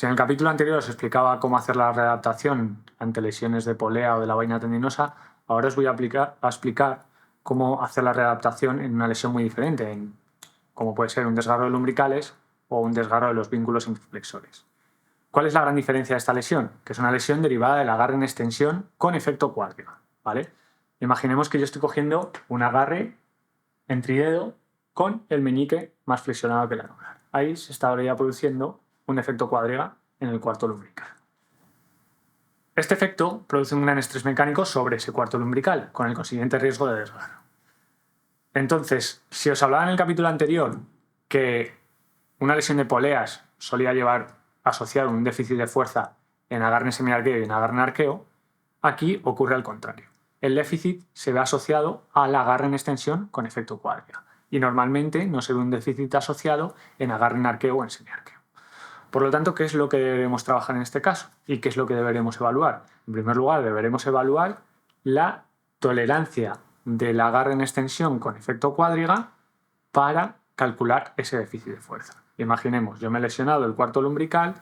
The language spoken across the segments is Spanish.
Si en el capítulo anterior os explicaba cómo hacer la readaptación ante lesiones de polea o de la vaina tendinosa, ahora os voy a explicar cómo hacer la readaptación en una lesión muy diferente, como puede ser un desgarro de lumbricales o un desgarro de los vínculos inflexores. ¿Cuál es la gran diferencia de esta lesión? Que es una lesión derivada del agarre en extensión con efecto cuádriga, ¿vale? Imaginemos que yo estoy cogiendo un agarre en tridedo con el meñique más flexionado que el anular. Ahí se estaría produciendo un efecto cuádriga en el cuarto lumbrical. Este efecto produce un gran estrés mecánico sobre ese cuarto lumbrical, con el consiguiente riesgo de desgarro. Entonces, si os hablaba en el capítulo anterior que una lesión de poleas solía llevar asociado un déficit de fuerza en agarre en semiarqueo y en agarre en arqueo, aquí ocurre al contrario. El déficit se ve asociado al agarre en extensión con efecto cuádriga y normalmente no se ve un déficit asociado en agarre en arqueo o en semiarqueo. Por lo tanto, ¿qué es lo que deberemos trabajar en este caso? ¿Y qué es lo que deberemos evaluar? En primer lugar, deberemos evaluar la tolerancia del agarre en extensión con efecto cuádriga para calcular ese déficit de fuerza. Imaginemos, yo me he lesionado el cuarto lumbrical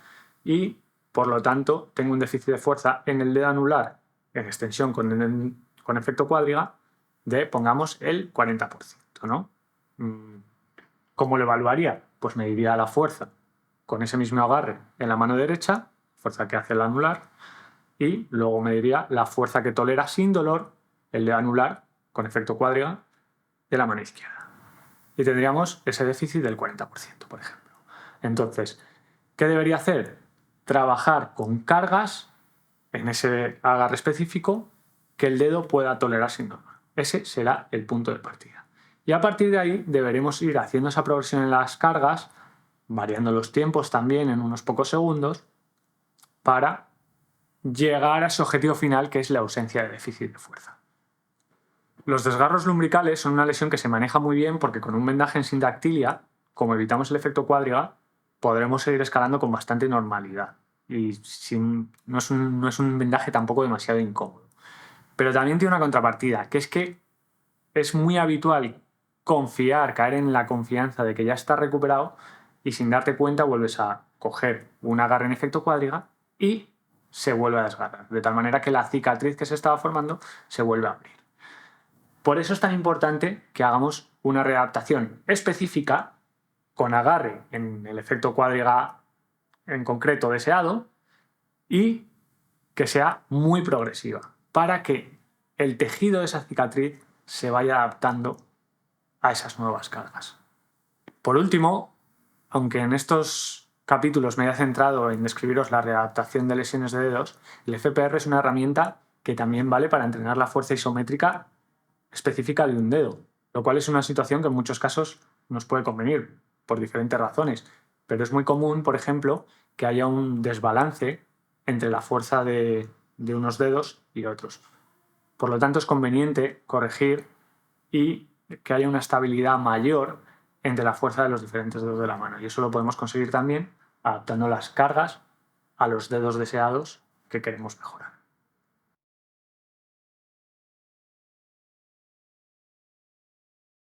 y, por lo tanto, tengo un déficit de fuerza en el dedo anular en extensión con efecto cuádriga de, pongamos, el 40%, ¿no? ¿Cómo lo evaluaría? Pues mediría la fuerza con ese mismo agarre en la mano derecha, fuerza que hace el anular, y luego mediría la fuerza que tolera sin dolor el dedo anular con efecto cuádriga de la mano izquierda. Y tendríamos ese déficit del 40%, por ejemplo. Entonces, ¿qué debería hacer? Trabajar con cargas en ese agarre específico que el dedo pueda tolerar sin dolor. Ese será el punto de partida. Y a partir de ahí deberemos ir haciendo esa progresión en las cargas, variando los tiempos también en unos pocos segundos, para llegar a ese objetivo final que es la ausencia de déficit de fuerza. Los desgarros lumbricales son una lesión que se maneja muy bien porque con un vendaje en sindactilia, como evitamos el efecto cuádriga, podremos seguir escalando con bastante normalidad. Y no es un vendaje tampoco demasiado incómodo. Pero también tiene una contrapartida, que es que es muy habitual caer en la confianza de que ya está recuperado y sin darte cuenta vuelves a coger un agarre en efecto cuádriga y se vuelve a desgarrar. De tal manera que la cicatriz que se estaba formando se vuelve a abrir. Por eso es tan importante que hagamos una readaptación específica con agarre en el efecto cuádriga en concreto deseado y que sea muy progresiva para que el tejido de esa cicatriz se vaya adaptando a esas nuevas cargas. Por último, aunque en estos capítulos me haya centrado en describiros la readaptación de lesiones de dedos, el FPR es una herramienta que también vale para entrenar la fuerza isométrica específica de un dedo, lo cual es una situación que en muchos casos nos puede convenir por diferentes razones, pero es muy común, por ejemplo, que haya un desbalance entre la fuerza de unos dedos y otros. Por lo tanto, es conveniente corregir y que haya una estabilidad mayor entre la fuerza de los diferentes dedos de la mano. Y eso lo podemos conseguir también adaptando las cargas a los dedos deseados que queremos mejorar.